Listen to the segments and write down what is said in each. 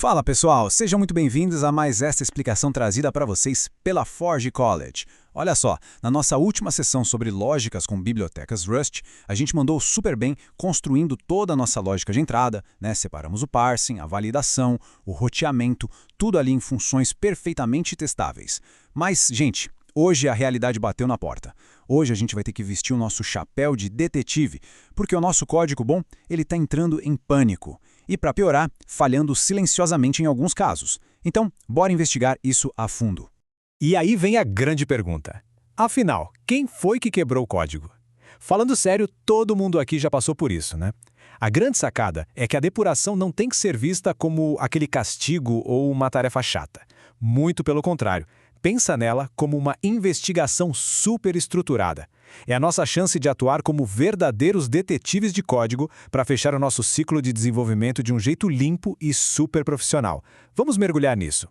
Fala pessoal, sejam muito bem-vindos a mais esta explicação trazida para vocês pela Forge College. Olha só, na nossa última sessão sobre lógicas com bibliotecas Rust, a gente mandou super bem construindo toda a nossa lógica de entrada, né? Separamos o parsing, a validação, o roteamento, tudo ali em funções perfeitamente testáveis. Mas, gente, hoje a realidade bateu na porta. Hoje a gente vai ter que vestir o nosso chapéu de detetive, porque o nosso código bom, ele está entrando em pânico. E para piorar, falhando silenciosamente em alguns casos. Então, bora investigar isso a fundo. E aí vem a grande pergunta. Afinal, quem foi que quebrou o código? Falando sério, todo mundo aqui já passou por isso, né? A grande sacada é que a depuração não tem que ser vista como aquele castigo ou uma tarefa chata. Muito pelo contrário. Pensa nela como uma investigação super estruturada. É a nossa chance de atuar como verdadeiros detetives de código para fechar o nosso ciclo de desenvolvimento de um jeito limpo e super profissional. Vamos mergulhar nisso.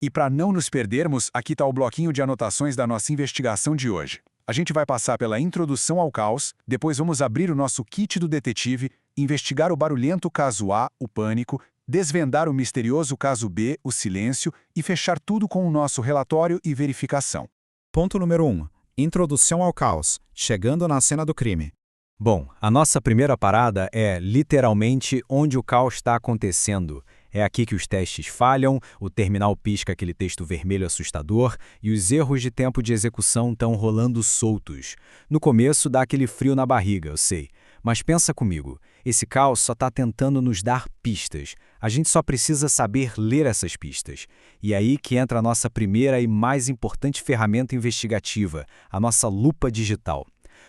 E para não nos perdermos, aqui está o bloquinho de anotações da nossa investigação de hoje. A gente vai passar pela introdução ao caos, depois vamos abrir o nosso kit do detetive, investigar o barulhento caso A, o pânico, desvendar o misterioso caso B, o silêncio, e fechar tudo com o nosso relatório e verificação. Ponto número 1. Introdução ao caos, chegando na cena do crime. Bom, a nossa primeira parada é literalmente onde o caos está acontecendo. É aqui que os testes falham, o terminal pisca aquele texto vermelho assustador e os erros de tempo de execução estão rolando soltos. No começo dá aquele frio na barriga, eu sei. Mas pensa comigo, esse caos só está tentando nos dar pistas. A gente só precisa saber ler essas pistas. E é aí que entra a nossa primeira e mais importante ferramenta investigativa, a nossa lupa digital.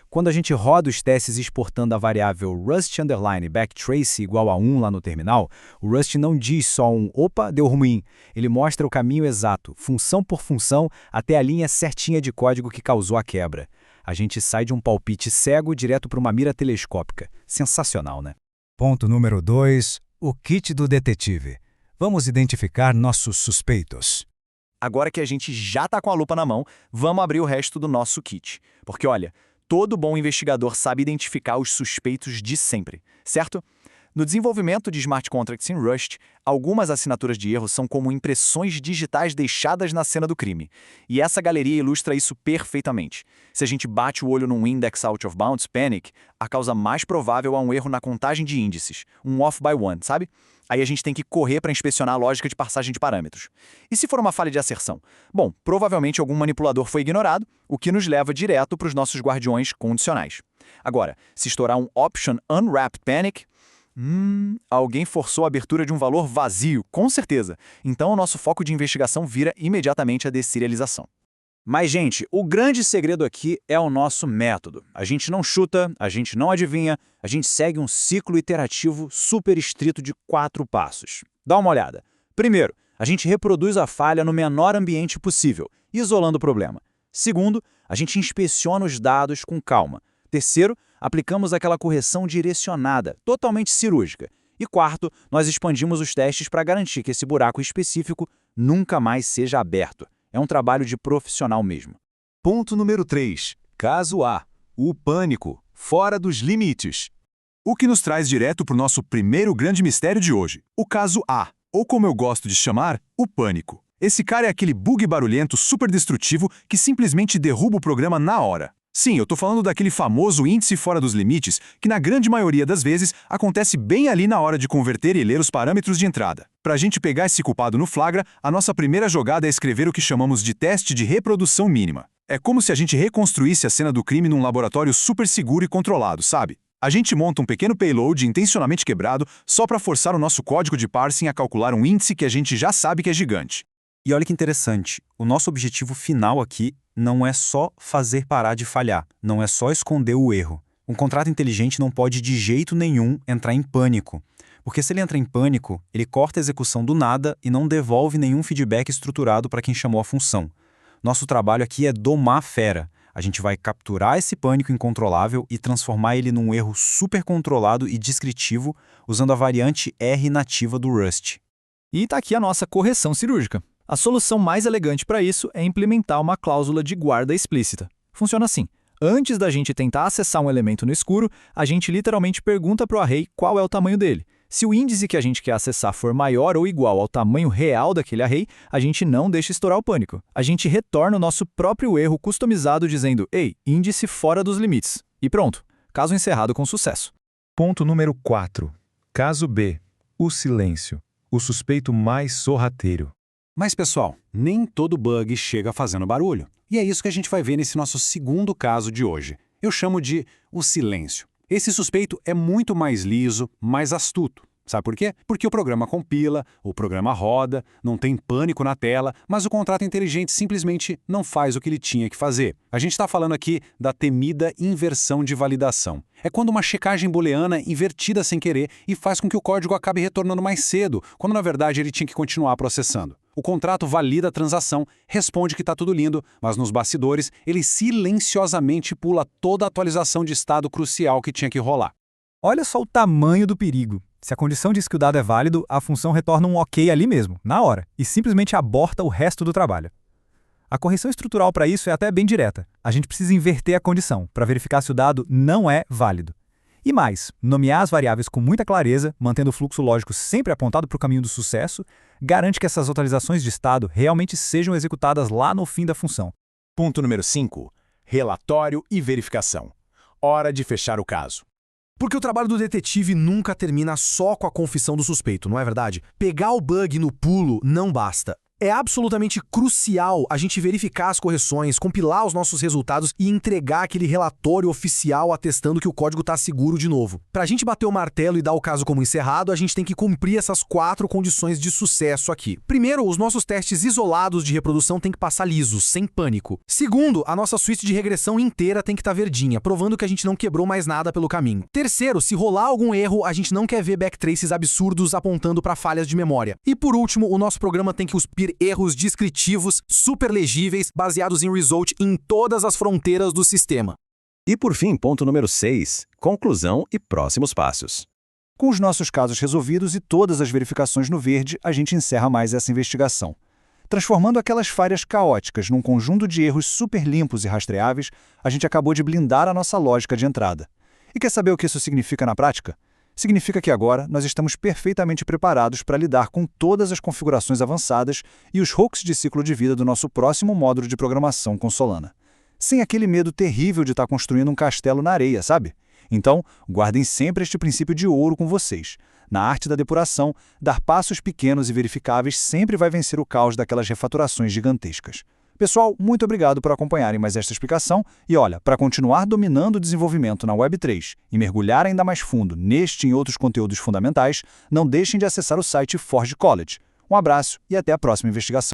Quando a gente roda os testes exportando a variável Rust_backtrace igual a 1 lá no terminal, o Rust não diz só um "opa, deu ruim". Ele mostra o caminho exato, função por função, até a linha certinha de código que causou a quebra. A gente sai de um palpite cego direto para uma mira telescópica. Sensacional, né? Ponto número 2. O kit do detetive. Vamos identificar nossos suspeitos. Agora que a gente já está com a lupa na mão, vamos abrir o resto do nosso kit. Porque, olha, todo bom investigador sabe identificar os suspeitos de sempre, certo? No desenvolvimento de smart contracts em Rust, algumas assinaturas de erro são como impressões digitais deixadas na cena do crime. E essa galeria ilustra isso perfeitamente. Se a gente bate o olho num index out of bounds panic, a causa mais provável é um erro na contagem de índices, um off by one, sabe? Aí a gente tem que correr para inspecionar a lógica de passagem de parâmetros. E se for uma falha de asserção? Bom, provavelmente algum manipulador foi ignorado, o que nos leva direto para os nossos guardiões condicionais. Agora, se estourar um option unwrapped panic, alguém forçou a abertura de um valor vazio, com certeza. Então o nosso foco de investigação vira imediatamente a desserialização. Mas, gente, o grande segredo aqui é o nosso método. A gente não chuta, a gente não adivinha, a gente segue um ciclo iterativo super estrito de 4 passos. Dá uma olhada. Primeiro, a gente reproduz a falha no menor ambiente possível, isolando o problema. Segundo, a gente inspeciona os dados com calma. Terceiro, aplicamos aquela correção direcionada, totalmente cirúrgica. E quarto, nós expandimos os testes para garantir que esse buraco específico nunca mais seja aberto. É um trabalho de profissional mesmo. Ponto número 3. Caso A. O pânico, fora dos limites. O que nos traz direto para o nosso primeiro grande mistério de hoje, o caso A, ou como eu gosto de chamar, o pânico. Esse cara é aquele bug barulhento super destrutivo que simplesmente derruba o programa na hora. Sim, eu tô falando daquele famoso índice fora dos limites, que na grande maioria das vezes acontece bem ali na hora de converter e ler os parâmetros de entrada. Pra gente pegar esse culpado no flagra, a nossa primeira jogada é escrever o que chamamos de teste de reprodução mínima. É como se a gente reconstruísse a cena do crime num laboratório super seguro e controlado, sabe? A gente monta um pequeno payload intencionalmente quebrado só para forçar o nosso código de parsing a calcular um índice que a gente já sabe que é gigante. E olha que interessante, o nosso objetivo final aqui não é só fazer parar de falhar, não é só esconder o erro. Um contrato inteligente não pode de jeito nenhum entrar em pânico, porque se ele entra em pânico, ele corta a execução do nada e não devolve nenhum feedback estruturado para quem chamou a função. Nosso trabalho aqui é domar a fera. A gente vai capturar esse pânico incontrolável e transformar ele num erro super controlado e descritivo usando a variante R nativa do Rust. E está aqui a nossa correção cirúrgica. A solução mais elegante para isso é implementar uma cláusula de guarda explícita. Funciona assim. Antes da gente tentar acessar um elemento no escuro, a gente literalmente pergunta para o array qual é o tamanho dele. Se o índice que a gente quer acessar for maior ou igual ao tamanho real daquele array, a gente não deixa estourar o pânico. A gente retorna o nosso próprio erro customizado dizendo, ei, índice fora dos limites. E pronto, caso encerrado com sucesso. Ponto número 4. Caso B. O silêncio. O suspeito mais sorrateiro. Mas, pessoal, nem todo bug chega fazendo barulho. E é isso que a gente vai ver nesse nosso segundo caso de hoje. Eu chamo de o silêncio. Esse suspeito é muito mais liso, mais astuto. Sabe por quê? Porque o programa compila, o programa roda, não tem pânico na tela, mas o contrato inteligente simplesmente não faz o que ele tinha que fazer. A gente está falando aqui da temida inversão de validação. É quando uma checagem booleana invertida sem querer e faz com que o código acabe retornando mais cedo, quando na verdade ele tinha que continuar processando. O contrato valida a transação, responde que está tudo lindo, mas nos bastidores ele silenciosamente pula toda a atualização de estado crucial que tinha que rolar. Olha só o tamanho do perigo. Se a condição diz que o dado é válido, a função retorna um OK ali mesmo, na hora, e simplesmente aborta o resto do trabalho. A correção estrutural para isso é até bem direta. A gente precisa inverter a condição, para verificar se o dado não é válido. E mais, nomear as variáveis com muita clareza, mantendo o fluxo lógico sempre apontado para o caminho do sucesso, garante que essas atualizações de estado realmente sejam executadas lá no fim da função. Ponto número 5. Relatório e verificação. Hora de fechar o caso. Porque o trabalho do detetive nunca termina só com a confissão do suspeito, não é verdade? Pegar o bug no pulo não basta. É absolutamente crucial a gente verificar as correções, compilar os nossos resultados e entregar aquele relatório oficial atestando que o código está seguro de novo. Para a gente bater o martelo e dar o caso como encerrado, a gente tem que cumprir essas 4 condições de sucesso aqui. Primeiro, os nossos testes isolados de reprodução têm que passar lisos, sem pânico. Segundo, a nossa suíte de regressão inteira tem que estar verdinha, provando que a gente não quebrou mais nada pelo caminho. Terceiro, se rolar algum erro, a gente não quer ver backtraces absurdos apontando para falhas de memória. E por último, o nosso programa tem que cuspir erros descritivos, super legíveis, baseados em result em todas as fronteiras do sistema. E por fim, ponto número 6, conclusão e próximos passos. Com os nossos casos resolvidos e todas as verificações no verde, a gente encerra mais essa investigação. Transformando aquelas falhas caóticas num conjunto de erros super limpos e rastreáveis, a gente acabou de blindar a nossa lógica de entrada. E quer saber o que isso significa na prática? Significa que agora nós estamos perfeitamente preparados para lidar com todas as configurações avançadas e os hooks de ciclo de vida do nosso próximo módulo de programação com Solana. Sem aquele medo terrível de estar construindo um castelo na areia, sabe? Então, guardem sempre este princípio de ouro com vocês. Na arte da depuração, dar passos pequenos e verificáveis sempre vai vencer o caos daquelas refaturações gigantescas. Pessoal, muito obrigado por acompanharem mais esta explicação e olha, para continuar dominando o desenvolvimento na Web3 e mergulhar ainda mais fundo neste e em outros conteúdos fundamentais, não deixem de acessar o site Forge College. Um abraço e até a próxima investigação.